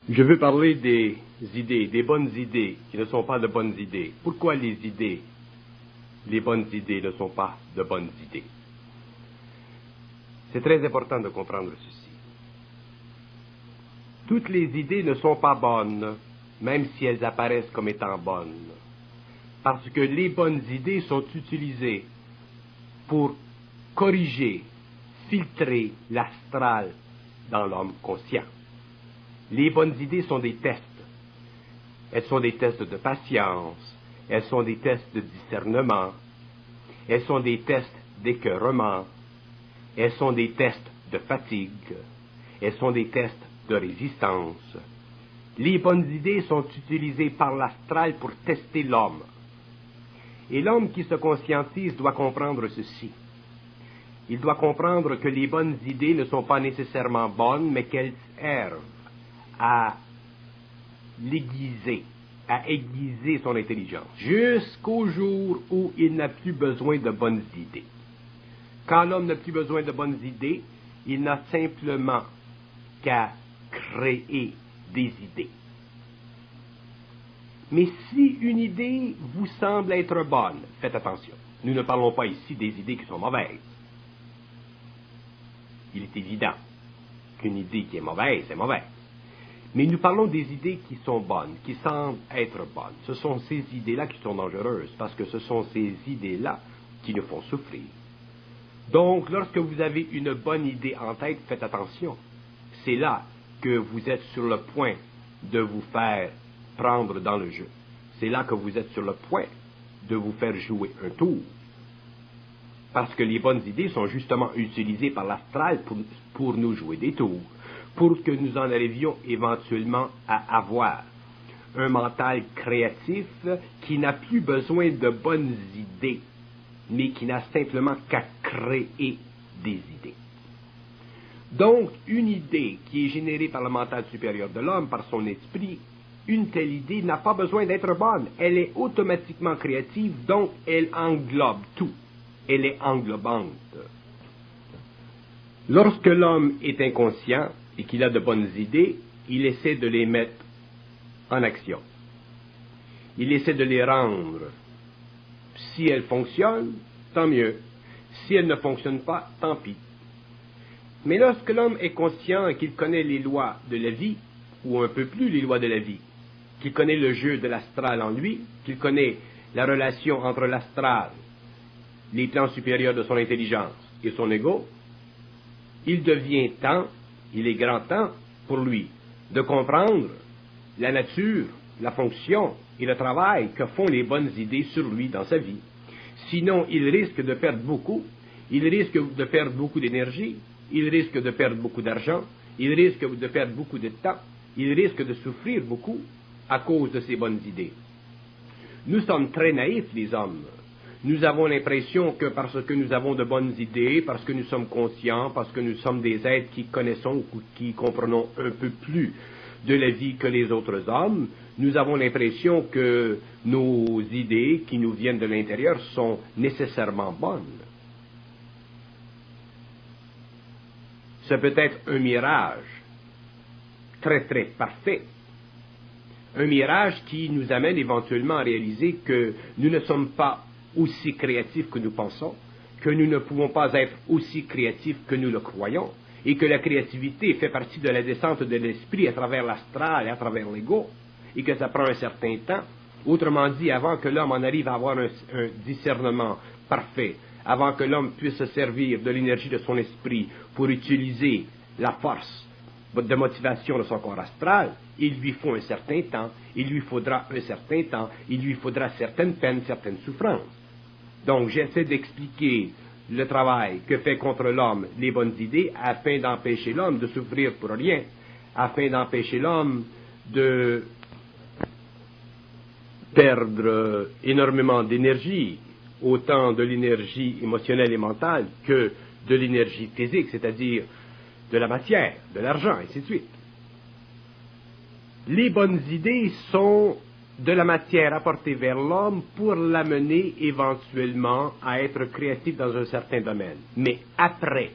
Je veux parler des idées, des bonnes idées qui ne sont pas de bonnes idées. Pourquoi les bonnes idées ne sont pas de bonnes idées? C'est très important de comprendre ceci. Toutes les idées ne sont pas bonnes, même si elles apparaissent comme étant bonnes, parce que les bonnes idées sont utilisées pour corriger, filtrer l'astral dans l'homme conscient. Les bonnes idées sont des tests. Elles sont des tests de patience, elles sont des tests de discernement, elles sont des tests d'écœurement, elles sont des tests de fatigue, elles sont des tests de résistance. Les bonnes idées sont utilisées par l'astral pour tester l'homme. Et l'homme qui se conscientise doit comprendre ceci. Il doit comprendre que les bonnes idées ne sont pas nécessairement bonnes, mais qu'elles servent à l'aiguiser, à aiguiser son intelligence, jusqu'au jour où il n'a plus besoin de bonnes idées. Quand l'homme n'a plus besoin de bonnes idées, il n'a simplement qu'à créer des idées. Mais si une idée vous semble être bonne, faites attention. Nous ne parlons pas ici des idées qui sont mauvaises. Il est évident qu'une idée qui est mauvaise est mauvaise. Mais nous parlons des idées qui sont bonnes, qui semblent être bonnes. Ce sont ces idées-là qui sont dangereuses, parce que ce sont ces idées-là qui nous font souffrir. Donc, lorsque vous avez une bonne idée en tête, faites attention. C'est là que vous êtes sur le point de vous faire prendre dans le jeu. C'est là que vous êtes sur le point de vous faire jouer un tour. Parce que les bonnes idées sont justement utilisées par l'astral pour nous jouer des tours, pour que nous en arrivions éventuellement à avoir un mental créatif qui n'a plus besoin de bonnes idées, mais qui n'a simplement qu'à créer des idées. Donc, une idée qui est générée par le mental supérieur de l'homme, par son esprit, une telle idée n'a pas besoin d'être bonne. Elle est automatiquement créative, donc elle englobe tout. Elle est englobante. Lorsque l'homme est inconscient et qu'il a de bonnes idées, il essaie de les mettre en action. Il essaie de les rendre. Si elles fonctionnent, tant mieux. Si elles ne fonctionnent pas, tant pis. Mais lorsque l'homme est conscient et qu'il connaît les lois de la vie, ou un peu plus les lois de la vie, qu'il connaît le jeu de l'astral en lui, qu'il connaît la relation entre l'astral, les plans supérieurs de son intelligence et son ego, il devient temps, il est grand temps pour lui de comprendre la nature, la fonction et le travail que font les bonnes idées sur lui dans sa vie. Sinon, il risque de perdre beaucoup, il risque de perdre beaucoup d'énergie, il risque de perdre beaucoup d'argent, il risque de perdre beaucoup de temps, il risque de souffrir beaucoup à cause de ces bonnes idées. Nous sommes très naïfs, les hommes. Nous avons l'impression que parce que nous avons de bonnes idées, parce que nous sommes conscients, parce que nous sommes des êtres qui connaissons ou qui comprenons un peu plus de la vie que les autres hommes, nous avons l'impression que nos idées qui nous viennent de l'intérieur sont nécessairement bonnes. C'est peut-être un mirage très très parfait. Un mirage qui nous amène éventuellement à réaliser que nous ne sommes pas aussi créatifs que nous pensons, que nous ne pouvons pas être aussi créatifs que nous le croyons, et que la créativité fait partie de la descente de l'esprit à travers l'astral et à travers l'ego, et que ça prend un certain temps. Autrement dit, avant que l'homme en arrive à avoir un discernement parfait, avant que l'homme puisse se servir de l'énergie de son esprit pour utiliser la force de motivation de son corps astral, il lui faut un certain temps, il lui faudra un certain temps, il lui faudra certaines peines, certaines souffrances. Donc j'essaie d'expliquer le travail que fait contre l'homme les bonnes idées afin d'empêcher l'homme de souffrir pour rien, afin d'empêcher l'homme de perdre énormément d'énergie, autant de l'énergie émotionnelle et mentale que de l'énergie physique, c'est-à-dire de la matière, de l'argent, et ainsi de suite. Les bonnes idées sont de la matière apportée vers l'homme pour l'amener éventuellement à être créatif dans un certain domaine. Mais après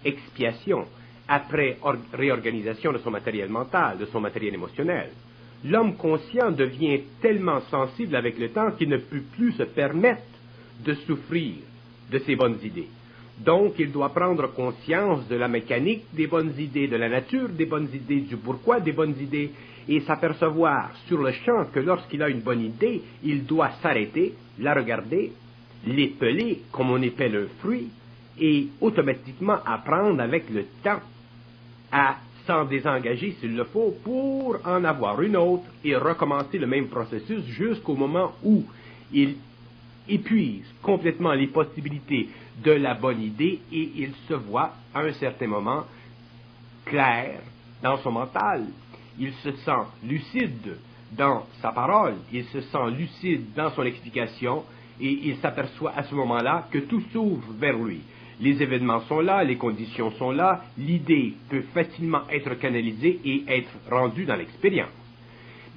expiation, après réorganisation de son matériel mental, de son matériel émotionnel. L'homme conscient devient tellement sensible avec le temps qu'il ne peut plus se permettre de souffrir de ses bonnes idées. Donc, il doit prendre conscience de la mécanique des bonnes idées, de la nature des bonnes idées, du pourquoi des bonnes idées, et s'apercevoir sur le champ que lorsqu'il a une bonne idée, il doit s'arrêter, la regarder, l'épeler comme on épelle un fruit, et automatiquement apprendre avec le temps à s'en désengager s'il le faut pour en avoir une autre et recommencer le même processus jusqu'au moment où il épuise complètement les possibilités de la bonne idée et il se voit à un certain moment clair dans son mental. Il se sent lucide dans sa parole, il se sent lucide dans son explication et il s'aperçoit à ce moment-là que tout s'ouvre vers lui. Les événements sont là, les conditions sont là, l'idée peut facilement être canalisée et être rendue dans l'expérience.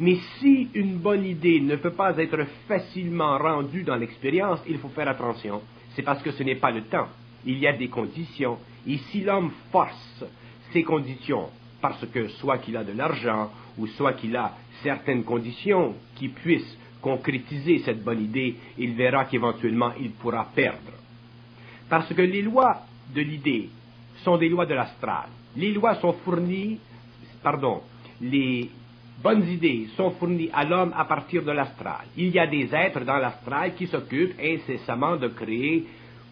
Mais si une bonne idée ne peut pas être facilement rendue dans l'expérience, il faut faire attention. C'est parce que ce n'est pas le temps. Il y a des conditions. Et si l'homme force ces conditions, parce que soit qu'il a de l'argent, ou soit qu'il a certaines conditions qui puissent concrétiser cette bonne idée, il verra qu'éventuellement il pourra perdre. Parce que les lois de l'idée sont des lois de l'astral. Les lois sont fournies, les bonnes idées sont fournies à l'homme à partir de l'astral. Il y a des êtres dans l'astral qui s'occupent incessamment de créer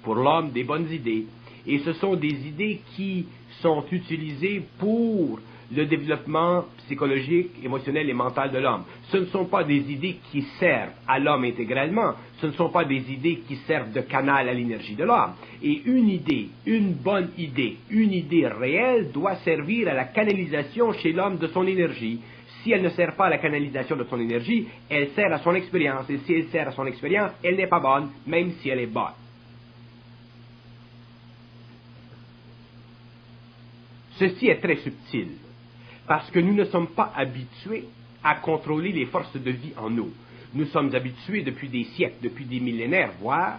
pour l'homme des bonnes idées. Et ce sont des idées qui sont utilisées pour le développement psychologique, émotionnel et mental de l'homme. Ce ne sont pas des idées qui servent à l'homme intégralement, ce ne sont pas des idées qui servent de canal à l'énergie de l'homme. Et une idée, une bonne idée, une idée réelle doit servir à la canalisation chez l'homme de son énergie. Si elle ne sert pas à la canalisation de son énergie, elle sert à son expérience. Et si elle sert à son expérience, elle n'est pas bonne, même si elle est bonne. Ceci est très subtil, parce que nous ne sommes pas habitués à contrôler les forces de vie en nous. Nous sommes habitués depuis des siècles, depuis des millénaires, voire,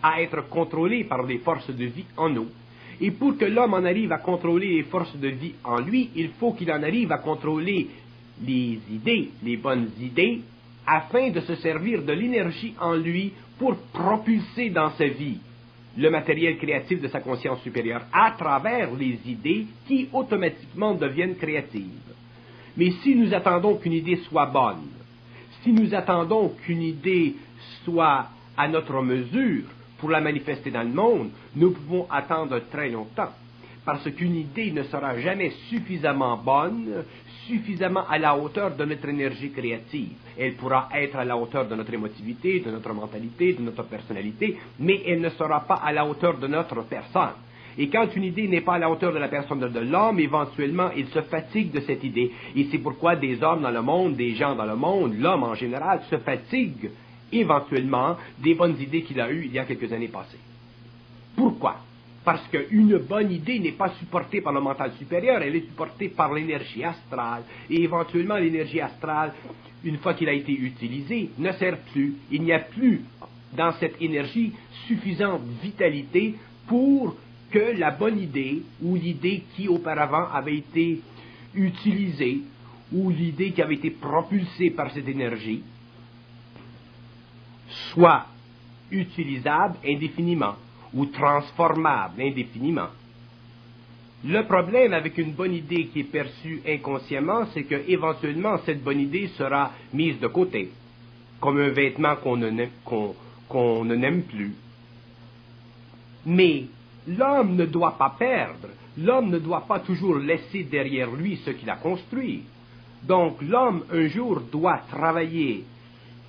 à être contrôlés par les forces de vie en nous. Et pour que l'homme en arrive à contrôler les forces de vie en lui, il faut qu'il en arrive à contrôler les idées, les bonnes idées, afin de se servir de l'énergie en lui pour propulser dans sa vie le matériel créatif de sa conscience supérieure à travers les idées qui automatiquement deviennent créatives. Mais si nous attendons qu'une idée soit bonne, si nous attendons qu'une idée soit à notre mesure pour la manifester dans le monde, nous pouvons attendre très longtemps. Parce qu'une idée ne sera jamais suffisamment bonne, suffisamment à la hauteur de notre énergie créative. Elle pourra être à la hauteur de notre émotivité, de notre mentalité, de notre personnalité, mais elle ne sera pas à la hauteur de notre personne. Et quand une idée n'est pas à la hauteur de la personne de l'homme, éventuellement, il se fatigue de cette idée. Et c'est pourquoi des hommes dans le monde, des gens dans le monde, l'homme en général, se fatigue éventuellement des bonnes idées qu'il a eues il y a quelques années passées. Pourquoi? Parce qu'une bonne idée n'est pas supportée par le mental supérieur, elle est supportée par l'énergie astrale. Et éventuellement, l'énergie astrale, une fois qu'il a été utilisée, ne sert plus. Il n'y a plus dans cette énergie suffisante vitalité pour que la bonne idée, ou l'idée qui auparavant avait été utilisée, ou l'idée qui avait été propulsée par cette énergie, soit utilisable indéfiniment ou transformable indéfiniment. Le problème avec une bonne idée qui est perçue inconsciemment, c'est qu'éventuellement, cette bonne idée sera mise de côté, comme un vêtement qu'on ne n'aime plus. Mais l'homme ne doit pas perdre, l'homme ne doit pas toujours laisser derrière lui ce qu'il a construit. Donc l'homme, un jour, doit travailler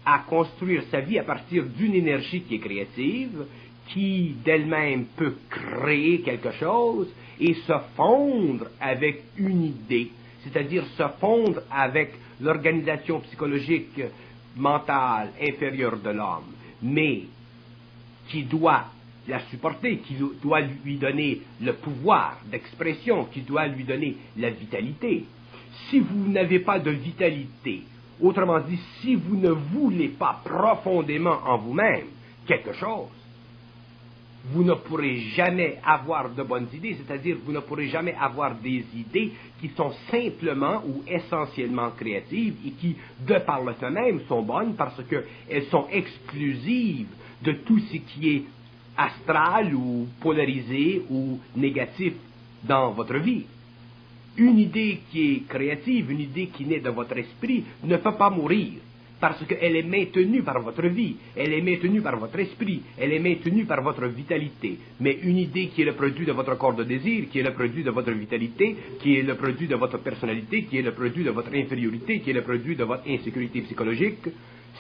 à construire sa vie à partir d'une énergie qui est créative, qui d'elle-même peut créer quelque chose et se fondre avec une idée, c'est-à-dire se fondre avec l'organisation psychologique, mentale, inférieure de l'homme, mais qui doit la supporter, qui doit lui donner le pouvoir d'expression, qui doit lui donner la vitalité. Si vous n'avez pas de vitalité, autrement dit, si vous ne voulez pas profondément en vous-même quelque chose, vous ne pourrez jamais avoir de bonnes idées, c'est-à-dire vous ne pourrez jamais avoir des idées qui sont simplement ou essentiellement créatives et qui, de par le fait même, sont bonnes parce qu'elles sont exclusives de tout ce qui est astral ou polarisé ou négatif dans votre vie. Une idée qui est créative, une idée qui naît de votre esprit, ne peut pas mourir, parce qu'elle est maintenue par votre vie, elle est maintenue par votre esprit, elle est maintenue par votre vitalité. Mais une idée qui est le produit de votre corps de désir, qui est le produit de votre vitalité, qui est le produit de votre personnalité, qui est le produit de votre infériorité, qui est le produit de votre insécurité psychologique,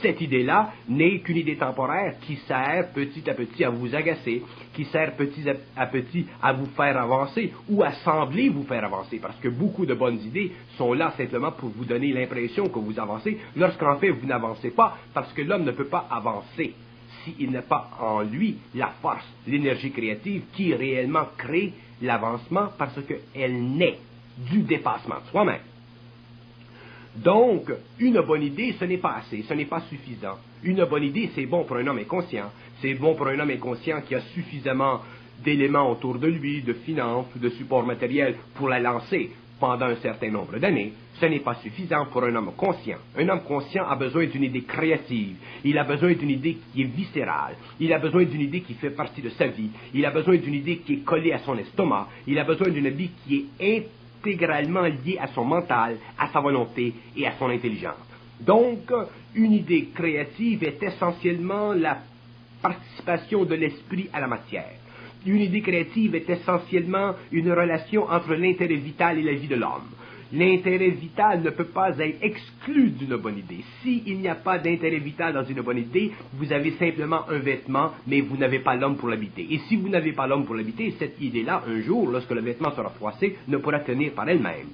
cette idée-là n'est qu'une idée temporaire qui sert petit à petit à vous agacer, qui sert petit à petit à vous faire avancer ou à sembler vous faire avancer, parce que beaucoup de bonnes idées sont là simplement pour vous donner l'impression que vous avancez, lorsqu'en fait vous n'avancez pas, parce que l'homme ne peut pas avancer s'il n'a pas en lui la force, l'énergie créative qui réellement crée l'avancement, parce qu'elle naît du dépassement de soi-même. Donc, une bonne idée, ce n'est pas assez, ce n'est pas suffisant. Une bonne idée, c'est bon pour un homme inconscient. C'est bon pour un homme inconscient qui a suffisamment d'éléments autour de lui, de finances ou de support matériel pour la lancer pendant un certain nombre d'années. Ce n'est pas suffisant pour un homme conscient. Un homme conscient a besoin d'une idée créative. Il a besoin d'une idée qui est viscérale. Il a besoin d'une idée qui fait partie de sa vie. Il a besoin d'une idée qui est collée à son estomac. Il a besoin d'une idée qui est intégralement lié à son mental, à sa volonté et à son intelligence. Donc, une idée créative est essentiellement la participation de l'esprit à la matière. Une idée créative est essentiellement une relation entre l'intérêt vital et la vie de l'homme. L'intérêt vital ne peut pas être exclu d'une bonne idée. S'il n'y a pas d'intérêt vital dans une bonne idée, vous avez simplement un vêtement, mais vous n'avez pas l'homme pour l'habiter. Et si vous n'avez pas l'homme pour l'habiter, cette idée-là, un jour, lorsque le vêtement sera froissé, ne pourra tenir par elle-même.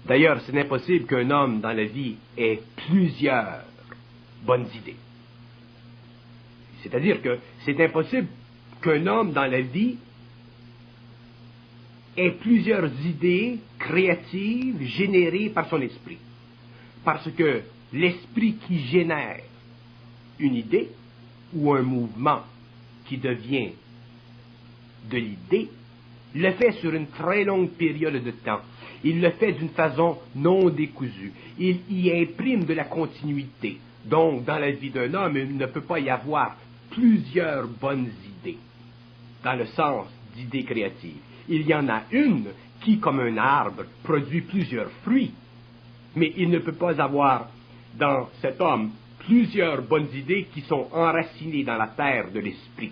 D'ailleurs, c'est impossible qu'un homme dans la vie ait plusieurs bonnes idées. C'est-à-dire que c'est impossible qu'un homme dans la vie ait plusieurs idées créatives générées par son esprit. Parce que l'esprit qui génère une idée ou un mouvement qui devient de l'idée, le fait sur une très longue période de temps. Il le fait d'une façon non décousue. Il y imprime de la continuité. Donc, dans la vie d'un homme, il ne peut pas y avoir plusieurs bonnes idées, dans le sens d'idées créatives. Il y en a une qui, comme un arbre, produit plusieurs fruits, mais il ne peut pas avoir dans cet homme plusieurs bonnes idées qui sont enracinées dans la terre de l'esprit.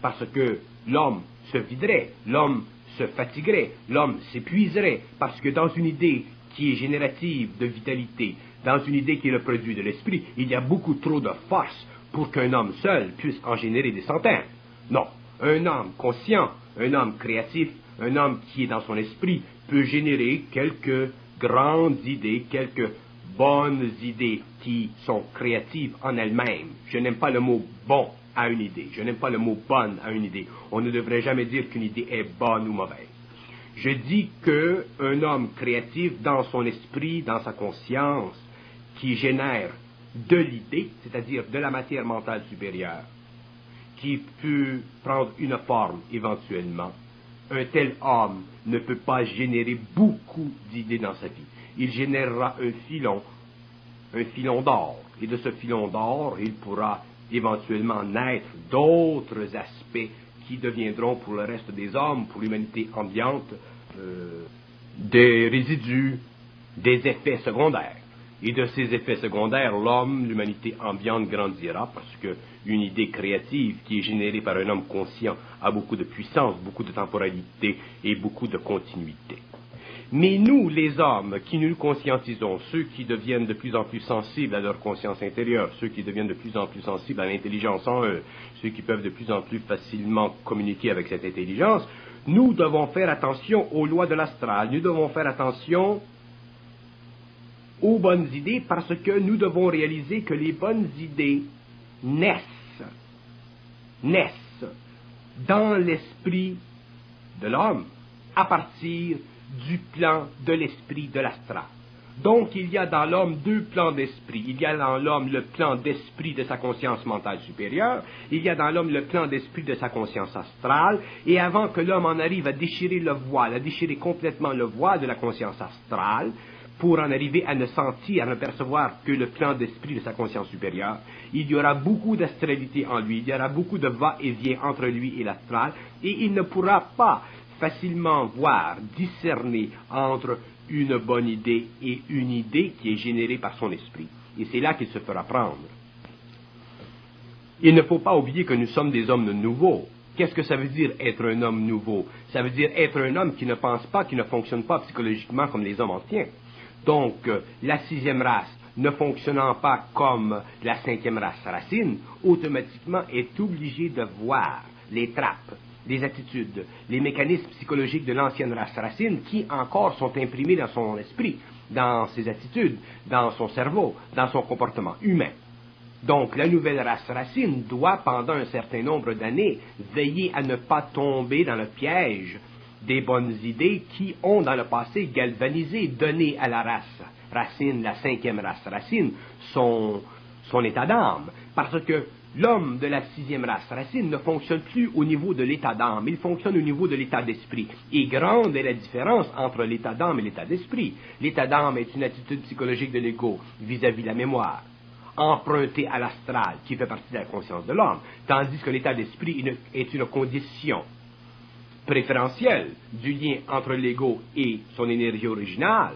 Parce que l'homme se viderait, l'homme se fatiguerait, l'homme s'épuiserait, parce que dans une idée qui est générative de vitalité, dans une idée qui est le produit de l'esprit, il y a beaucoup trop de force pour qu'un homme seul puisse en générer des centaines. Non, un homme conscient, un homme créatif, un homme qui est dans son esprit peut générer quelques grandes idées, quelques bonnes idées qui sont créatives en elles-mêmes. Je n'aime pas le mot bon à une idée, je n'aime pas le mot bonne à une idée. On ne devrait jamais dire qu'une idée est bonne ou mauvaise. Je dis qu'un homme créatif dans son esprit, dans sa conscience, qui génère de l'idée, c'est-à-dire de la matière mentale supérieure, qui peut prendre une forme éventuellement, un tel homme ne peut pas générer beaucoup d'idées dans sa vie. Il générera un filon d'or, et de ce filon d'or, il pourra éventuellement naître d'autres aspects qui deviendront pour le reste des hommes, pour l'humanité ambiante, des résidus, des effets secondaires. Et de ces effets secondaires, l'homme, l'humanité ambiante grandira parce qu'une idée créative qui est générée par un homme conscient a beaucoup de puissance, beaucoup de temporalité et beaucoup de continuité. Mais nous, les hommes, qui nous conscientisons, ceux qui deviennent de plus en plus sensibles à leur conscience intérieure, ceux qui deviennent de plus en plus sensibles à l'intelligence en eux, ceux qui peuvent de plus en plus facilement communiquer avec cette intelligence, nous devons faire attention aux lois de l'astral, nous devons faire attention aux bonnes idées parce que nous devons réaliser que les bonnes idées naissent dans l'esprit de l'homme à partir du plan de l'esprit de l'astral. Donc, il y a dans l'homme deux plans d'esprit. Il y a dans l'homme le plan d'esprit de sa conscience mentale supérieure, il y a dans l'homme le plan d'esprit de sa conscience astrale, et avant que l'homme en arrive à déchirer le voile, à déchirer complètement le voile de la conscience astrale, pour en arriver à ne sentir, à ne percevoir que le plan d'esprit de sa conscience supérieure, il y aura beaucoup d'astralité en lui, il y aura beaucoup de va-et-vient entre lui et l'astral, et il ne pourra pas facilement voir, discerner entre une bonne idée et une idée qui est générée par son esprit. Et c'est là qu'il se fera prendre. Il ne faut pas oublier que nous sommes des hommes nouveaux. Qu'est-ce que ça veut dire être un homme nouveau? Ça veut dire être un homme qui ne pense pas, qui ne fonctionne pas psychologiquement comme les hommes anciens. Donc, la sixième race, ne fonctionnant pas comme la cinquième race racine, automatiquement est obligée de voir les trappes, les attitudes, les mécanismes psychologiques de l'ancienne race racine qui encore sont imprimés dans son esprit, dans ses attitudes, dans son cerveau, dans son comportement humain. Donc la nouvelle race racine doit, pendant un certain nombre d'années, veiller à ne pas tomber dans le piège des bonnes idées qui ont dans le passé galvanisé, donné à la race racine, la cinquième race racine, son état d'âme. Parce que l'homme de la sixième race racine ne fonctionne plus au niveau de l'état d'âme, il fonctionne au niveau de l'état d'esprit. Et grande est la différence entre l'état d'âme et l'état d'esprit. L'état d'âme est une attitude psychologique de l'ego vis-à-vis de la mémoire, empruntée à l'astral, qui fait partie de la conscience de l'homme, tandis que l'état d'esprit est une condition préférentielle du lien entre l'ego et son énergie originale,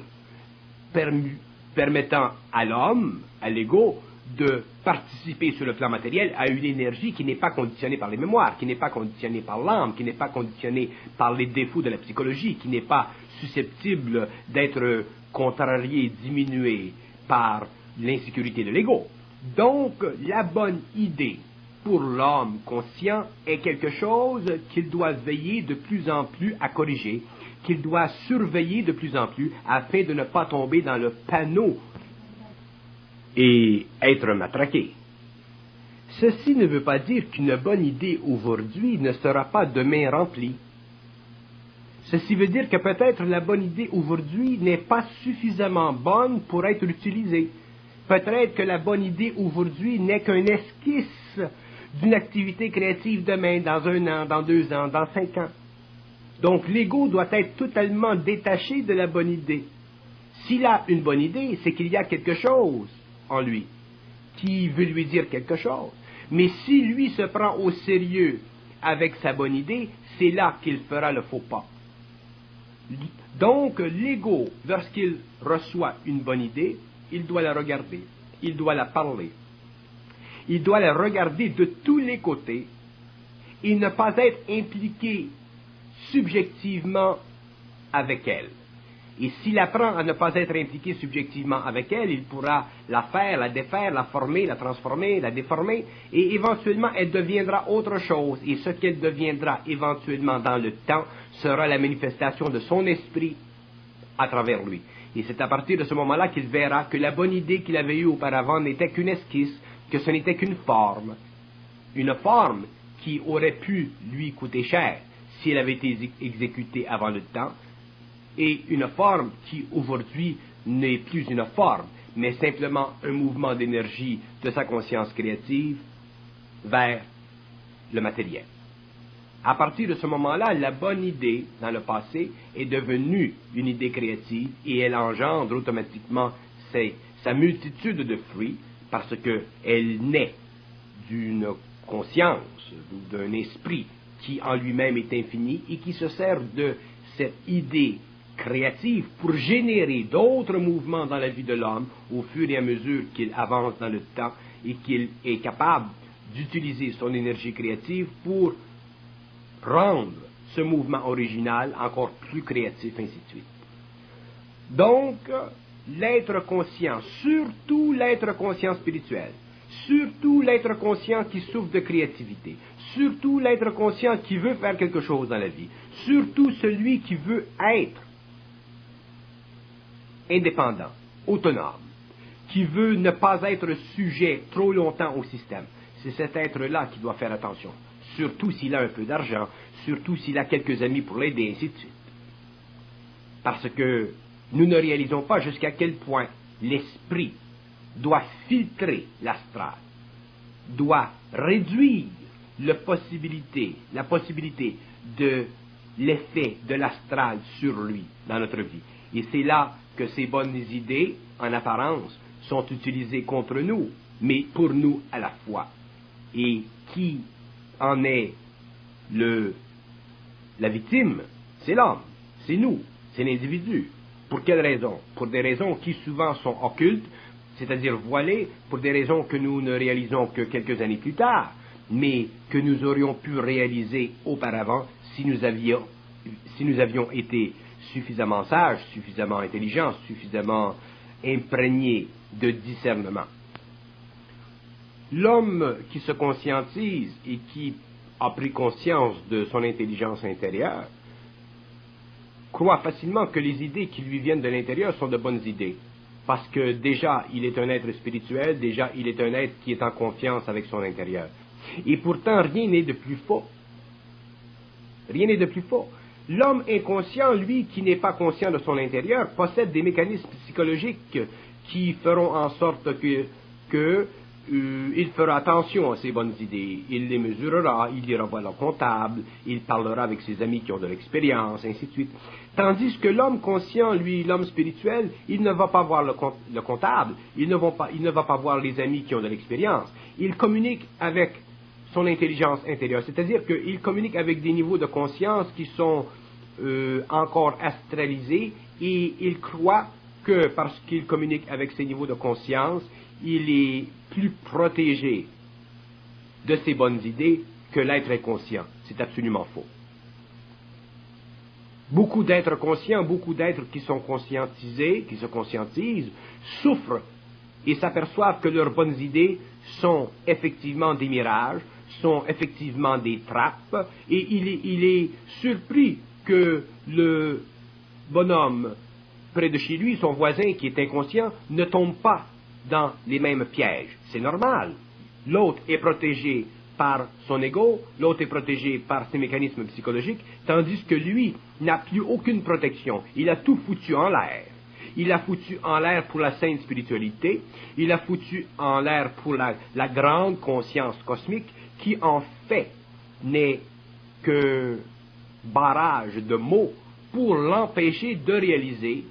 permettant à l'homme, à l'ego, de participer sur le plan matériel à une énergie qui n'est pas conditionnée par les mémoires, qui n'est pas conditionnée par l'âme, qui n'est pas conditionnée par les défauts de la psychologie, qui n'est pas susceptible d'être contrariée, diminuée par l'insécurité de l'ego. Donc, la bonne idée pour l'homme conscient est quelque chose qu'il doit veiller de plus en plus à corriger, qu'il doit surveiller de plus en plus afin de ne pas tomber dans le panneau et être matraqué. Ceci ne veut pas dire qu'une bonne idée aujourd'hui ne sera pas demain remplie. Ceci veut dire que peut-être la bonne idée aujourd'hui n'est pas suffisamment bonne pour être utilisée. Peut-être que la bonne idée aujourd'hui n'est qu'un esquisse d'une activité créative demain, dans 1 an, dans 2 ans, dans 5 ans. Donc l'ego doit être totalement détaché de la bonne idée. S'il a une bonne idée, c'est qu'il y a quelque chose en lui qui veut lui dire quelque chose. Mais si lui se prend au sérieux avec sa bonne idée, c'est là qu'il fera le faux pas. Donc l'ego, lorsqu'il reçoit une bonne idée, il doit la regarder, il doit la parler, il doit la regarder de tous les côtés et ne pas être impliqué subjectivement avec elle. Et s'il apprend à ne pas être impliqué subjectivement avec elle, il pourra la faire, la défaire, la former, la transformer, la déformer, et éventuellement elle deviendra autre chose. Et ce qu'elle deviendra éventuellement dans le temps sera la manifestation de son esprit à travers lui. Et c'est à partir de ce moment-là qu'il verra que la bonne idée qu'il avait eue auparavant n'était qu'une esquisse, que ce n'était qu'une forme qui aurait pu lui coûter cher si elle avait été exécutée avant le temps, et une forme qui aujourd'hui n'est plus une forme, mais simplement un mouvement d'énergie de sa conscience créative vers le matériel. À partir de ce moment-là, la bonne idée dans le passé est devenue une idée créative et elle engendre automatiquement sa multitude de fruits parce qu'elle naît d'une conscience ou d'un esprit qui en lui-même est infini et qui se sert de cette idée créative pour générer d'autres mouvements dans la vie de l'homme au fur et à mesure qu'il avance dans le temps et qu'il est capable d'utiliser son énergie créative pour rendre ce mouvement original encore plus créatif, ainsi de suite. Donc, l'être conscient, surtout l'être conscient spirituel, surtout l'être conscient qui souffre de créativité, surtout l'être conscient qui veut faire quelque chose dans la vie, surtout celui qui veut être indépendant, autonome, qui veut ne pas être sujet trop longtemps au système. C'est cet être-là qui doit faire attention, surtout s'il a un peu d'argent, surtout s'il a quelques amis pour l'aider, ainsi de suite. Parce que nous ne réalisons pas jusqu'à quel point l'esprit doit filtrer l'astral, doit réduire la possibilité de l'effet de l'astral sur lui dans notre vie. Et c'est là que ces bonnes idées, en apparence, sont utilisées contre nous, mais pour nous à la fois. Et qui en est la victime? C'est l'homme, c'est nous, c'est l'individu. Pour quelles raisons? Pour des raisons qui souvent sont occultes, c'est-à-dire voilées, pour des raisons que nous ne réalisons que quelques années plus tard, mais que nous aurions pu réaliser auparavant si nous avions été suffisamment sages, suffisamment intelligents, suffisamment imprégnés de discernement. L'homme qui se conscientise et qui a pris conscience de son intelligence intérieure croit facilement que les idées qui lui viennent de l'intérieur sont de bonnes idées. Parce que déjà, il est un être spirituel, déjà, il est un être qui est en confiance avec son intérieur. Et pourtant, rien n'est de plus faux. Rien n'est de plus faux. L'homme inconscient, lui, qui n'est pas conscient de son intérieur, possède des mécanismes psychologiques qui feront en sorte il fera attention à ses bonnes idées, il les mesurera, il ira voir le comptable, il parlera avec ses amis qui ont de l'expérience, ainsi de suite. Tandis que l'homme conscient, lui, l'homme spirituel, il ne va pas voir le comptable, il ne va pas voir les amis qui ont de l'expérience. Il communique avec son intelligence intérieure, c'est-à-dire qu'il communique avec des niveaux de conscience qui sont encore astralisés, et il croit que parce qu'il communique avec ces niveaux de conscience, il est plus protégé de ses bonnes idées que l'être inconscient. C'est absolument faux. Beaucoup d'êtres conscients, beaucoup d'êtres qui sont conscientisés, qui se conscientisent, souffrent et s'aperçoivent que leurs bonnes idées sont effectivement des mirages, sont effectivement des trappes, et il est surpris que le bonhomme près de chez lui, son voisin qui est inconscient, ne tombe pas dans les mêmes pièges. C'est normal. L'autre est protégé par son ego, l'autre est protégé par ses mécanismes psychologiques, tandis que lui n'a plus aucune protection. Il a tout foutu en l'air. Il a foutu en l'air pour la sainte spiritualité, il a foutu en l'air pour la grande conscience cosmique, qui en fait n'est qu'un barrage de mots pour l'empêcher de réaliser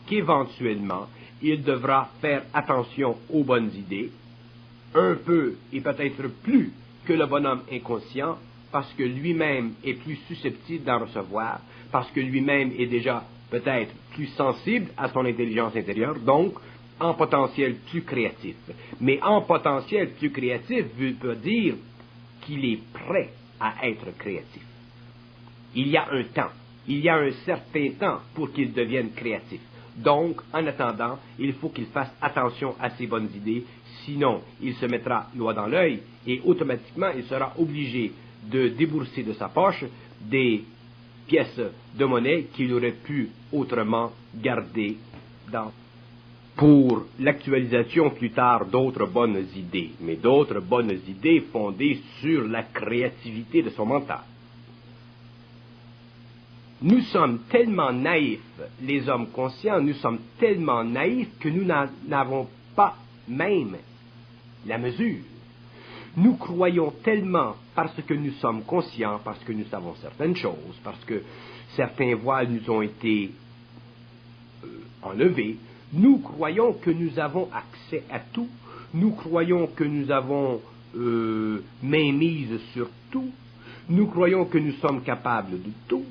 qu'éventuellement, il devra faire attention aux bonnes idées, un peu et peut-être plus que le bonhomme inconscient, parce que lui-même est plus susceptible d'en recevoir, parce que lui-même est déjà peut-être plus sensible à son intelligence intérieure, donc en potentiel plus créatif. Mais en potentiel plus créatif veut dire qu'il est prêt à être créatif. Il y a un temps, il y a un certain temps pour qu'il devienne créatif. Donc, en attendant, il faut qu'il fasse attention à ses bonnes idées, sinon il se mettra l'oie dans l'œil et automatiquement il sera obligé de débourser de sa poche des pièces de monnaie qu'il aurait pu autrement garder pour l'actualisation plus tard d'autres bonnes idées, mais d'autres bonnes idées fondées sur la créativité de son mental. Nous sommes tellement naïfs, les hommes conscients, nous sommes tellement naïfs que nous n'avons pas même la mesure. Nous croyons tellement parce que nous sommes conscients, parce que nous savons certaines choses, parce que certains voiles nous ont été enlevés. Nous croyons que nous avons accès à tout. Nous croyons que nous avons mainmise sur tout. Nous croyons que nous sommes capables de tout.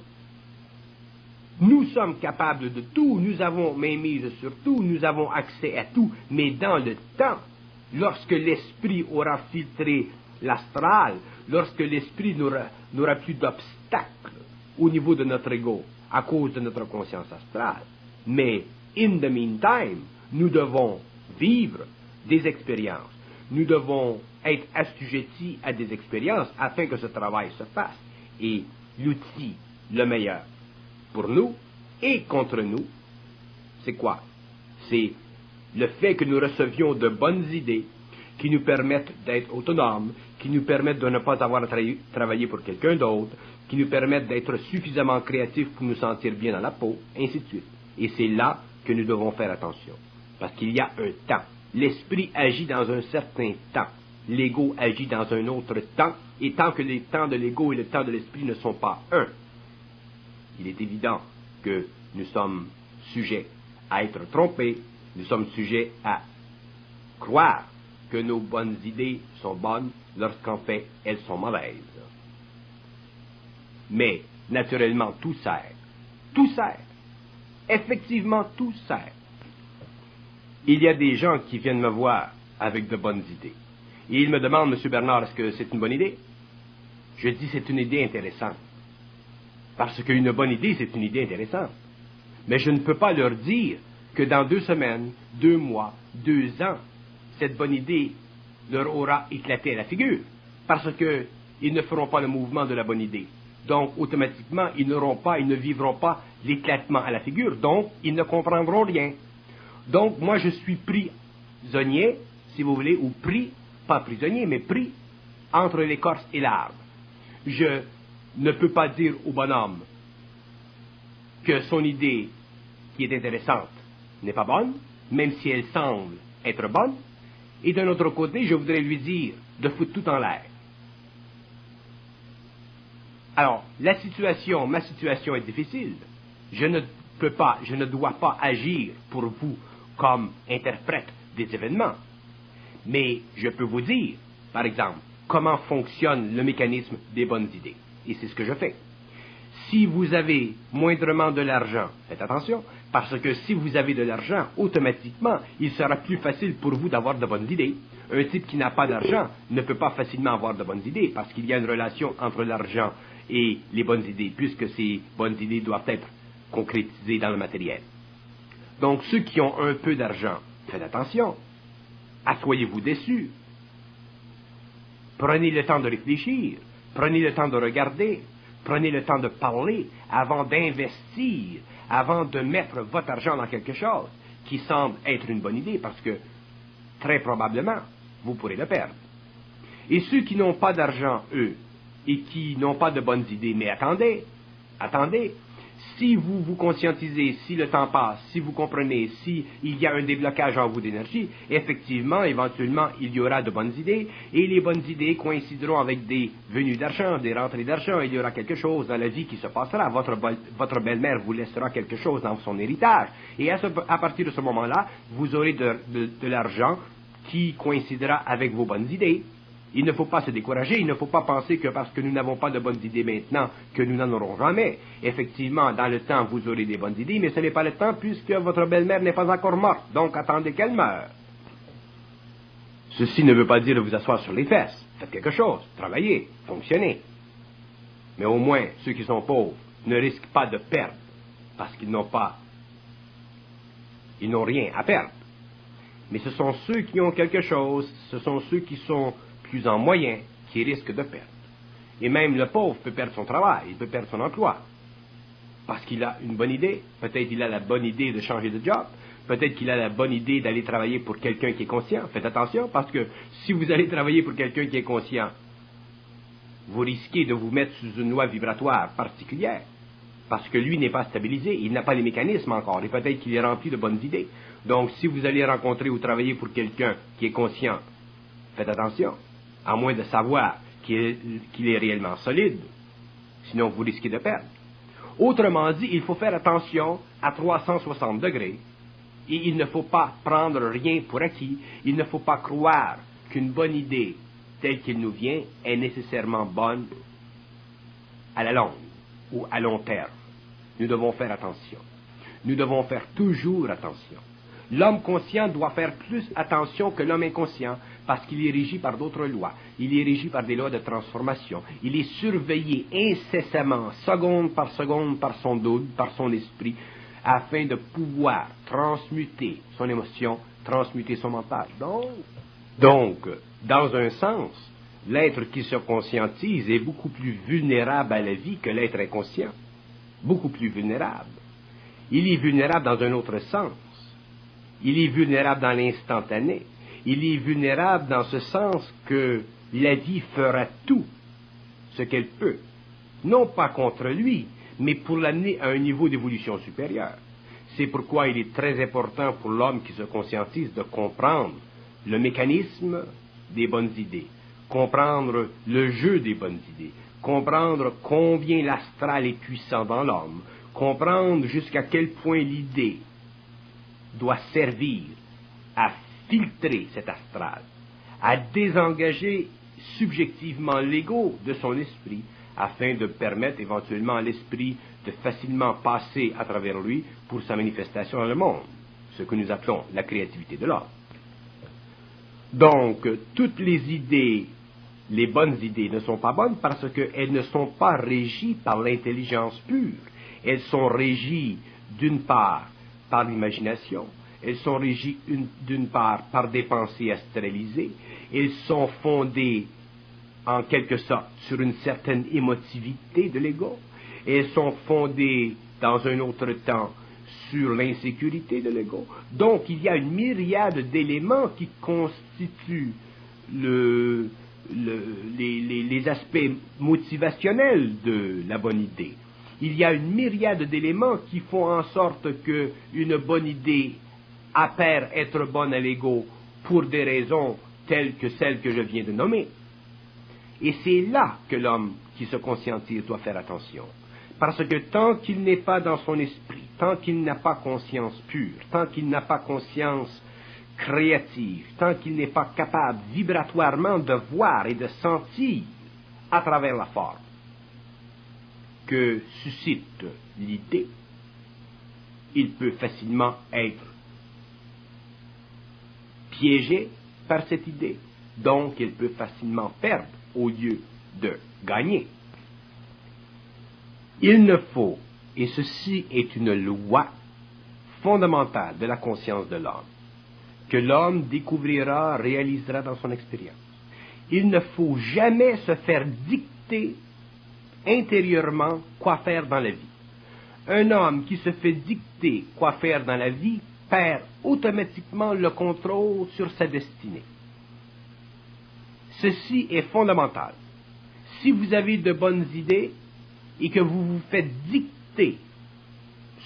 Nous sommes capables de tout, nous avons mainmise sur tout, nous avons accès à tout, mais dans le temps, lorsque l'esprit aura filtré l'astral, lorsque l'esprit n'aura plus d'obstacles au niveau de notre ego à cause de notre conscience astrale. Mais, in the meantime, nous devons vivre des expériences. Nous devons être assujettis à des expériences afin que ce travail se fasse. Et l'outil le meilleur pour nous et contre nous, c'est quoi? C'est le fait que nous recevions de bonnes idées qui nous permettent d'être autonomes, qui nous permettent de ne pas avoir à travailler pour quelqu'un d'autre, qui nous permettent d'être suffisamment créatifs pour nous sentir bien dans la peau, ainsi de suite. Et c'est là que nous devons faire attention. Parce qu'il y a un temps. L'esprit agit dans un certain temps. L'ego agit dans un autre temps. Et tant que les temps de l'ego et le temps de l'esprit ne sont pas un, il est évident que nous sommes sujets à être trompés. Nous sommes sujets à croire que nos bonnes idées sont bonnes lorsqu'en fait elles sont mauvaises. Mais, naturellement, tout sert. Tout sert. Effectivement, tout sert. Il y a des gens qui viennent me voir avec de bonnes idées. Et ils me demandent, M. Bernard, est-ce que c'est une bonne idée? Je dis, c'est une idée intéressante. Parce qu'une bonne idée, c'est une idée intéressante. Mais je ne peux pas leur dire que dans 2 semaines, 2 mois, 2 ans, cette bonne idée leur aura éclaté à la figure. Parce qu'ils ne feront pas le mouvement de la bonne idée. Donc, automatiquement, ils ne vivront pas l'éclatement à la figure. Donc, ils ne comprendront rien. Donc, moi, je suis prisonnier, si vous voulez, ou pris, pas prisonnier, mais pris entre l'écorce et l'arbre. Je ne peux pas dire au bonhomme que son idée, qui est intéressante, n'est pas bonne, même si elle semble être bonne. Et d'un autre côté, je voudrais lui dire de foutre tout en l'air. Alors, ma situation est difficile. Je ne dois pas agir pour vous comme interprète des événements. Mais je peux vous dire, par exemple, comment fonctionne le mécanisme des bonnes idées. Et c'est ce que je fais. Si vous avez moindrement de l'argent, faites attention, parce que si vous avez de l'argent, automatiquement, il sera plus facile pour vous d'avoir de bonnes idées. Un type qui n'a pas d'argent ne peut pas facilement avoir de bonnes idées, parce qu'il y a une relation entre l'argent et les bonnes idées, puisque ces bonnes idées doivent être concrétisées dans le matériel. Donc, ceux qui ont un peu d'argent, faites attention. Assoyez-vous dessus. Prenez le temps de réfléchir. Prenez le temps de regarder. Prenez le temps de parler avant d'investir, avant de mettre votre argent dans quelque chose qui semble être une bonne idée, parce que, très probablement, vous pourrez le perdre. Et ceux qui n'ont pas d'argent, eux, et qui n'ont pas de bonnes idées, mais attendez, si vous vous conscientisez, si le temps passe, si vous comprenez, si il y a un déblocage en vous d'énergie, effectivement, éventuellement, il y aura de bonnes idées, et les bonnes idées coïncideront avec des venues d'argent, des rentrées d'argent, il y aura quelque chose dans la vie qui se passera, votre belle-mère vous laissera quelque chose dans son héritage, et à partir de ce moment-là, vous aurez de l'argent qui coïncidera avec vos bonnes idées. Il ne faut pas se décourager, il ne faut pas penser que parce que nous n'avons pas de bonnes idées maintenant, que nous n'en aurons jamais. Effectivement, dans le temps, vous aurez des bonnes idées, mais ce n'est pas le temps puisque votre belle-mère n'est pas encore morte, donc attendez qu'elle meure. Ceci ne veut pas dire de vous asseoir sur les fesses. Faites quelque chose, travaillez, fonctionnez. Mais au moins, ceux qui sont pauvres ne risquent pas de perdre, parce qu'ils n'ont rien à perdre. Mais ce sont ceux qui ont quelque chose, ce sont ceux qui sont plus en moyen, qui risquent de perdre. Et même le pauvre peut perdre son travail, il peut perdre son emploi. Parce qu'il a une bonne idée, peut-être il a la bonne idée de changer de job, peut-être qu'il a la bonne idée d'aller travailler pour quelqu'un qui est conscient. Faites attention, parce que si vous allez travailler pour quelqu'un qui est conscient, vous risquez de vous mettre sous une loi vibratoire particulière, parce que lui n'est pas stabilisé, il n'a pas les mécanismes encore, et peut-être qu'il est rempli de bonnes idées. Donc, si vous allez rencontrer ou travailler pour quelqu'un qui est conscient, faites attention, à moins de savoir qu'il est réellement solide, sinon vous risquez de perdre. Autrement dit, il faut faire attention à 360 degrés, et il ne faut pas prendre rien pour acquis, il ne faut pas croire qu'une bonne idée telle qu'elle nous vient est nécessairement bonne à la longue ou à long terme. Nous devons faire attention. Nous devons faire toujours attention. L'homme conscient doit faire plus attention que l'homme inconscient parce qu'il est régi par d'autres lois. Il est régi par des lois de transformation. Il est surveillé incessamment, seconde par son doute, par son esprit, afin de pouvoir transmuter son émotion, transmuter son mental. Donc, dans un sens, l'être qui se conscientise est beaucoup plus vulnérable à la vie que l'être inconscient. Beaucoup plus vulnérable. Il est vulnérable dans un autre sens. Il est vulnérable dans l'instantané. Il est vulnérable dans ce sens que la vie fera tout ce qu'elle peut. Non pas contre lui, mais pour l'amener à un niveau d'évolution supérieur. C'est pourquoi il est très important pour l'homme qui se conscientise de comprendre le mécanisme des bonnes idées, comprendre le jeu des bonnes idées, comprendre combien l'astral est puissant dans l'homme, comprendre jusqu'à quel point l'idée doit servir à filtrer cet astral, à désengager subjectivement l'ego de son esprit, afin de permettre éventuellement à l'esprit de facilement passer à travers lui pour sa manifestation dans le monde, ce que nous appelons la créativité de l'homme. Donc, toutes les idées, les bonnes idées ne sont pas bonnes parce qu'elles ne sont pas régies par l'intelligence pure. Elles sont régies d'une part par l'imagination, elles sont régies d'une part par des pensées astralisées, elles sont fondées en quelque sorte sur une certaine émotivité de l'ego, et elles sont fondées dans un autre temps sur l'insécurité de l'ego. Donc il y a une myriade d'éléments qui constituent les aspects motivationnels de la bonne idée. Il y a une myriade d'éléments qui font en sorte qu'une bonne idée apparaît être bonne à l'ego pour des raisons telles que celles que je viens de nommer. Et c'est là que l'homme qui se conscientise doit faire attention. Parce que tant qu'il n'est pas dans son esprit, tant qu'il n'a pas conscience pure, tant qu'il n'a pas conscience créative, tant qu'il n'est pas capable vibratoirement de voir et de sentir à travers la forme que suscite l'idée, il peut facilement être piégé par cette idée. Donc, il peut facilement perdre au lieu de gagner. Il ne faut, et ceci est une loi fondamentale de la conscience de l'homme, que l'homme découvrira, réalisera dans son expérience. Il ne faut jamais se faire dicter intérieurement quoi faire dans la vie. Un homme qui se fait dicter quoi faire dans la vie perd automatiquement le contrôle sur sa destinée. Ceci est fondamental. Si vous avez de bonnes idées et que vous vous faites dicter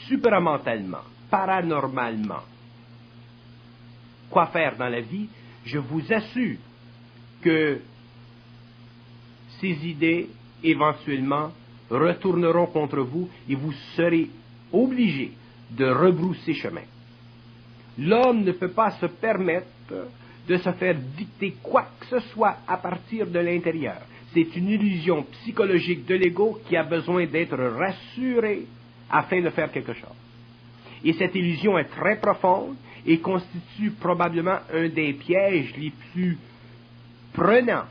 supramentalement, paranormalement, quoi faire dans la vie, je vous assure que ces idées, éventuellement, retourneront contre vous et vous serez obligé de rebrousser chemin. L'homme ne peut pas se permettre de se faire dicter quoi que ce soit à partir de l'intérieur. C'est une illusion psychologique de l'ego qui a besoin d'être rassurée afin de faire quelque chose. Et cette illusion est très profonde et constitue probablement un des pièges les plus prenants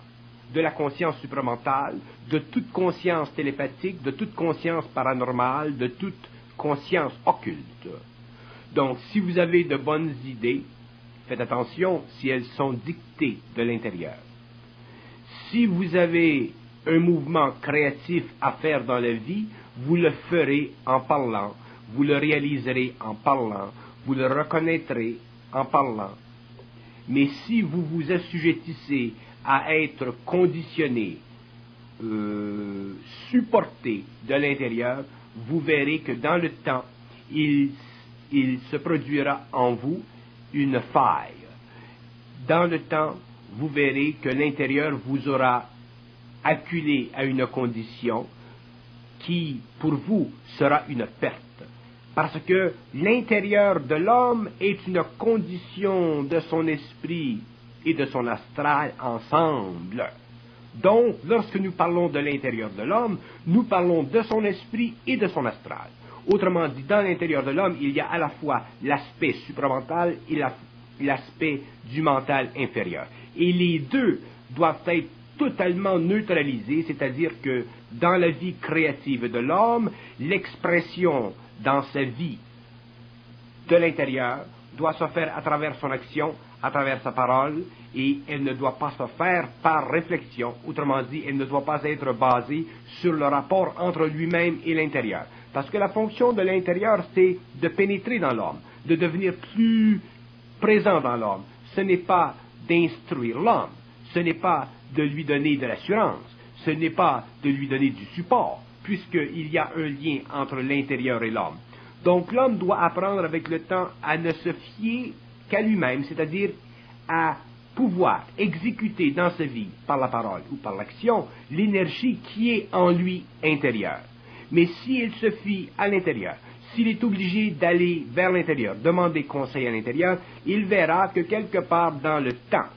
de la conscience supramentale, de toute conscience télépathique, de toute conscience paranormale, de toute conscience occulte. Donc, si vous avez de bonnes idées, faites attention si elles sont dictées de l'intérieur. Si vous avez un mouvement créatif à faire dans la vie, vous le ferez en parlant, vous le réaliserez en parlant, vous le reconnaîtrez en parlant. Mais si vous vous assujettissez à être conditionné, supporté de l'intérieur, vous verrez que dans le temps, il se produira en vous une faille. Dans le temps, vous verrez que l'intérieur vous aura acculé à une condition qui, pour vous, sera une perte. Parce que l'intérieur de l'homme est une condition de son esprit et de son astral ensemble. Donc, lorsque nous parlons de l'intérieur de l'homme, nous parlons de son esprit et de son astral. Autrement dit, dans l'intérieur de l'homme, il y a à la fois l'aspect supramental et l'aspect du mental inférieur. Et les deux doivent être totalement neutralisés, c'est-à-dire que dans la vie créative de l'homme, l'expression dans sa vie de l'intérieur doit se faire à travers son action, à travers sa parole, et elle ne doit pas se faire par réflexion. Autrement dit, elle ne doit pas être basée sur le rapport entre lui-même et l'intérieur. Parce que la fonction de l'intérieur, c'est de pénétrer dans l'homme, de devenir plus présent dans l'homme. Ce n'est pas d'instruire l'homme, ce n'est pas de lui donner de l'assurance, ce n'est pas de lui donner du support, puisqu'il y a un lien entre l'intérieur et l'homme. Donc l'homme doit apprendre avec le temps à ne se fier qu'à lui-même, c'est-à-dire à pouvoir exécuter dans sa vie, par la parole ou par l'action, l'énergie qui est en lui intérieure. Mais s'il se fie à l'intérieur, s'il est obligé d'aller vers l'intérieur, demander conseil à l'intérieur, il verra que quelque part dans le temps,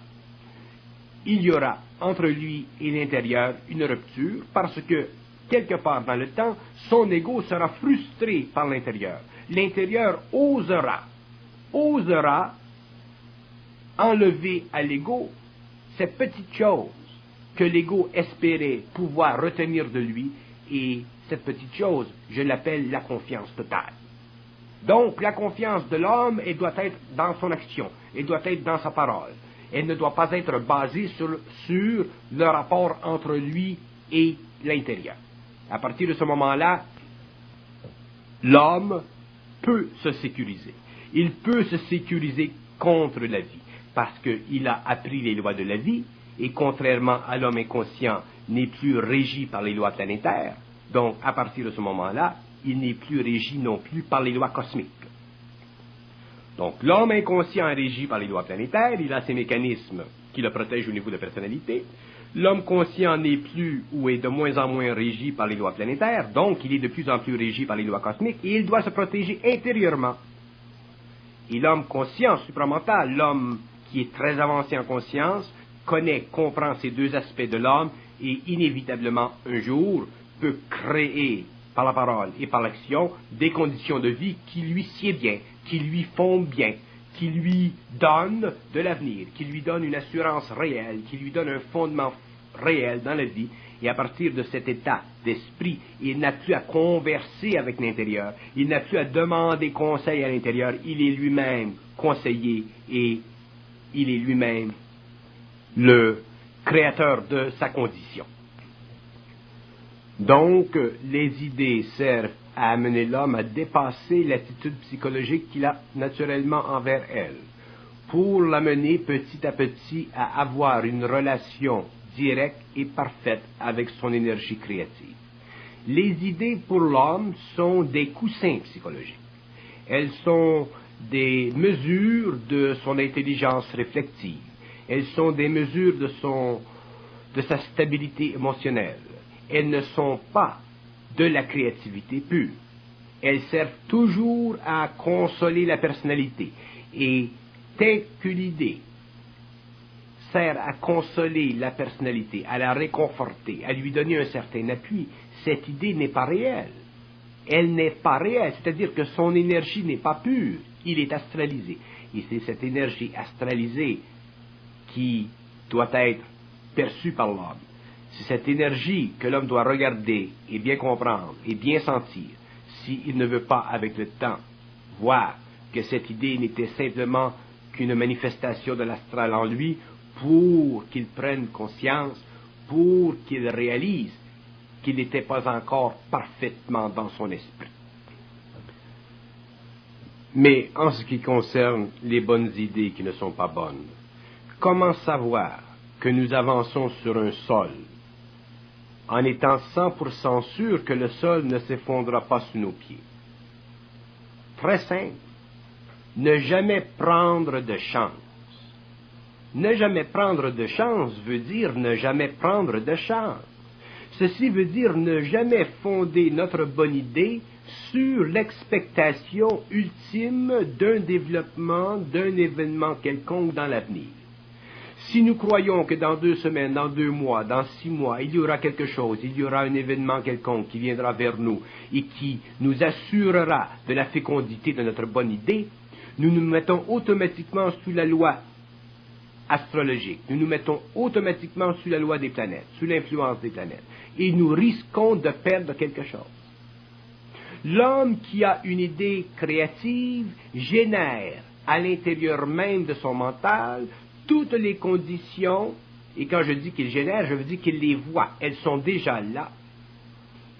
il y aura entre lui et l'intérieur une rupture, parce que quelque part dans le temps, son ego sera frustré par l'intérieur. L'intérieur osera enlever à l'ego ces petites choses que l'ego espérait pouvoir retenir de lui, et cette petite chose, je l'appelle la confiance totale. Donc, la confiance de l'homme, elle doit être dans son action, elle doit être dans sa parole. Elle ne doit pas être basée sur le rapport entre lui et l'intérieur. À partir de ce moment-là, l'homme peut se sécuriser. Il peut se sécuriser contre la vie, parce qu'il a appris les lois de la vie, et contrairement à l'homme inconscient, n'est plus régi par les lois planétaires. Donc, à partir de ce moment-là, il n'est plus régi non plus par les lois cosmiques. Donc, l'homme inconscient est régi par les lois planétaires, il a ses mécanismes qui le protègent au niveau de la personnalité. L'homme conscient n'est plus ou est de moins en moins régi par les lois planétaires, donc il est de plus en plus régi par les lois cosmiques, et il doit se protéger intérieurement. Et l'homme conscient supramental, l'homme qui est très avancé en conscience, connaît, comprend ces deux aspects de l'homme, et inévitablement, un jour, peut créer, par la parole et par l'action, des conditions de vie qui lui sied bien, qui lui font bien, qui lui donnent de l'avenir, qui lui donnent une assurance réelle, qui lui donnent un fondement réel dans la vie. Et à partir de cet état d'esprit, il n'a plus à converser avec l'intérieur, il n'a plus à demander conseil à l'intérieur, il est lui-même conseillé et il est lui-même le créateur de sa condition. Donc, les idées servent à amener l'homme à dépasser l'attitude psychologique qu'il a naturellement envers elle, pour l'amener petit à petit à avoir une relation directe et parfaite avec son énergie créative. Les idées pour l'homme sont des coussins psychologiques. Elles sont des mesures de son intelligence réflexive. Elles sont des mesures de sa stabilité émotionnelle. Elles ne sont pas de la créativité pure. Elles servent toujours à consoler la personnalité. Et dès qu'une idée sert à consoler la personnalité, à la réconforter, à lui donner un certain appui, cette idée n'est pas réelle. Elle n'est pas réelle, c'est-à-dire que son énergie n'est pas pure, il est astralisé. Et c'est cette énergie astralisée qui doit être perçue par l'homme. C'est cette énergie que l'homme doit regarder et bien comprendre et bien sentir, s'il ne veut pas, avec le temps, voir que cette idée n'était simplement qu'une manifestation de l'astral en lui, pour qu'il prenne conscience, pour qu'il réalise qu'il n'était pas encore parfaitement dans son esprit. Mais en ce qui concerne les bonnes idées qui ne sont pas bonnes, comment savoir que nous avançons sur un sol en étant 100% sûr que le sol ne s'effondrera pas sous nos pieds? Très simple. Ne jamais prendre de chance. Ne jamais prendre de chance veut dire ne jamais prendre de chance. Ceci veut dire ne jamais fonder notre bonne idée sur l'expectation ultime d'un développement, d'un événement quelconque dans l'avenir. Si nous croyons que dans 2 semaines, dans 2 mois, dans 6 mois, il y aura quelque chose, il y aura un événement quelconque qui viendra vers nous et qui nous assurera de la fécondité de notre bonne idée, nous nous mettons automatiquement sous la loi astrologique. Nous nous mettons automatiquement sous la loi des planètes, sous l'influence des planètes. Et nous risquons de perdre quelque chose. L'homme qui a une idée créative génère à l'intérieur même de son mental toutes les conditions, et quand je dis qu'il génère, je veux dire qu'il les voit, elles sont déjà là.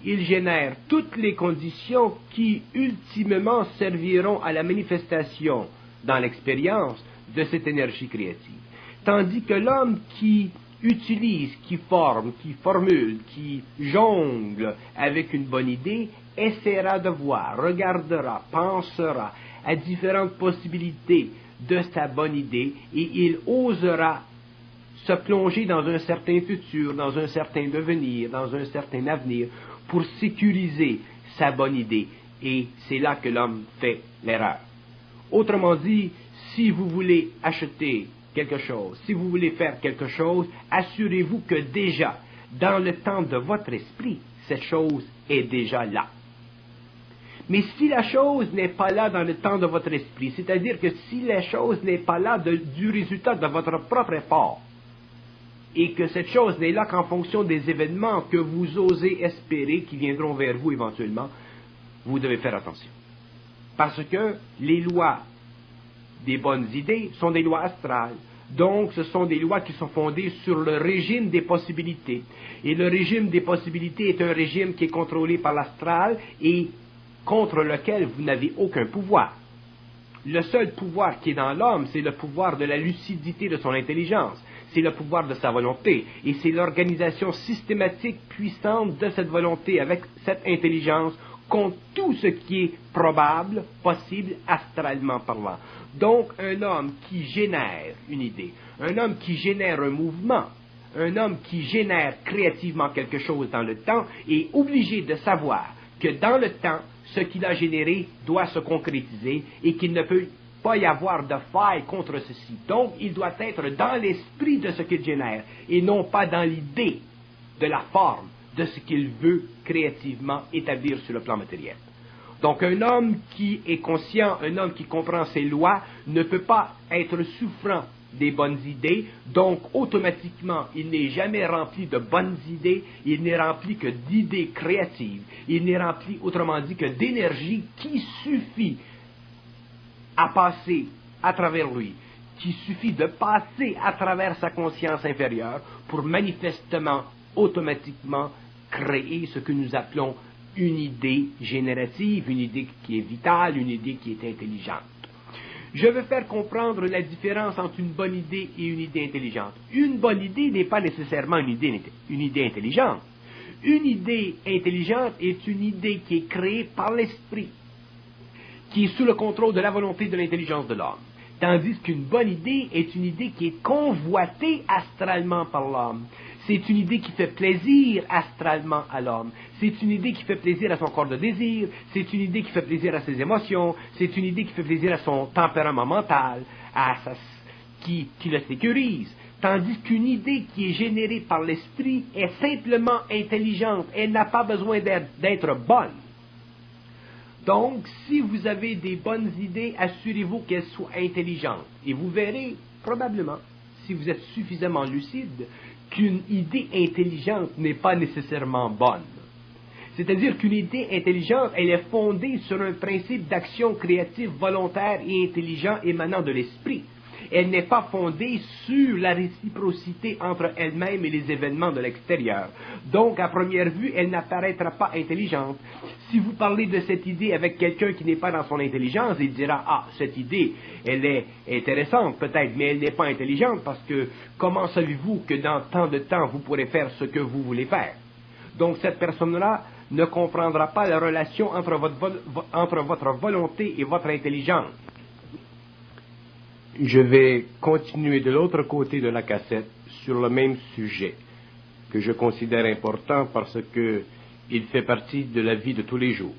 Il génère toutes les conditions qui, ultimement, serviront à la manifestation, dans l'expérience, de cette énergie créative. Tandis que l'homme qui utilise, qui forme, qui formule, qui jongle avec une bonne idée, essaiera de voir, regardera, pensera à différentes possibilités de sa bonne idée et il osera se plonger dans un certain futur, dans un certain devenir, dans un certain avenir pour sécuriser sa bonne idée. Et c'est là que l'homme fait l'erreur. Autrement dit, si vous voulez acheter quelque chose, si vous voulez faire quelque chose, assurez-vous que déjà, dans le temps de votre esprit, cette chose est déjà là. Mais si la chose n'est pas là dans le temps de votre esprit, c'est-à-dire que si la chose n'est pas là du résultat de votre propre effort, et que cette chose n'est là qu'en fonction des événements que vous osez espérer qui viendront vers vous éventuellement, vous devez faire attention. Parce que les lois des bonnes idées sont des lois astrales. Donc, ce sont des lois qui sont fondées sur le régime des possibilités. Et le régime des possibilités est un régime qui est contrôlé par l'astral et contre lequel vous n'avez aucun pouvoir. Le seul pouvoir qui est dans l'homme, c'est le pouvoir de la lucidité de son intelligence. C'est le pouvoir de sa volonté. Et c'est l'organisation systématique puissante de cette volonté avec cette intelligence contre tout ce qui est probable, possible, astralement parlant. Donc, un homme qui génère une idée, un homme qui génère un mouvement, un homme qui génère créativement quelque chose dans le temps est obligé de savoir que dans le temps, ce qu'il a généré doit se concrétiser et qu'il ne peut pas y avoir de faille contre ceci. Donc, il doit être dans l'esprit de ce qu'il génère et non pas dans l'idée de la forme de ce qu'il veut créativement établir sur le plan matériel. Donc, un homme qui est conscient, un homme qui comprend ses lois, ne peut pas être souffrant des bonnes idées, donc automatiquement, il n'est jamais rempli de bonnes idées, il n'est rempli que d'idées créatives, il n'est rempli, autrement dit, que d'énergie qui suffit à passer à travers lui, qui suffit de passer à travers sa conscience inférieure pour manifestement, automatiquement, créer ce que nous appelons une idée générative, une idée qui est vitale, une idée qui est intelligente. Je veux faire comprendre la différence entre une bonne idée et une idée intelligente. Une bonne idée n'est pas nécessairement une idée intelligente. Une idée intelligente est une idée qui est créée par l'esprit, qui est sous le contrôle de la volonté de l'intelligence de l'homme. Tandis qu'une bonne idée est une idée qui est convoitée astralement par l'homme. C'est une idée qui fait plaisir astralement à l'homme. C'est une idée qui fait plaisir à son corps de désir. C'est une idée qui fait plaisir à ses émotions. C'est une idée qui fait plaisir à son tempérament mental, qui le sécurise. Tandis qu'une idée qui est générée par l'esprit est simplement intelligente. Elle n'a pas besoin d'être bonne. Donc, si vous avez des bonnes idées, assurez-vous qu'elles soient intelligentes. Et vous verrez, probablement, si vous êtes suffisamment lucide, qu'une idée intelligente n'est pas nécessairement bonne. C'est-à-dire qu'une idée intelligente, elle est fondée sur un principe d'action créative volontaire et intelligent émanant de l'esprit. Elle n'est pas fondée sur la réciprocité entre elle-même et les événements de l'extérieur. Donc, à première vue, elle n'apparaîtra pas intelligente. Si vous parlez de cette idée avec quelqu'un qui n'est pas dans son intelligence, il dira « Ah, cette idée, elle est intéressante peut-être, mais elle n'est pas intelligente parce que comment savez-vous que dans tant de temps, vous pourrez faire ce que vous voulez faire ?» Donc, cette personne-là ne comprendra pas la relation entre votre volonté et votre intelligence. Je vais continuer de l'autre côté de la cassette sur le même sujet que je considère important parce que il fait partie de la vie de tous les jours.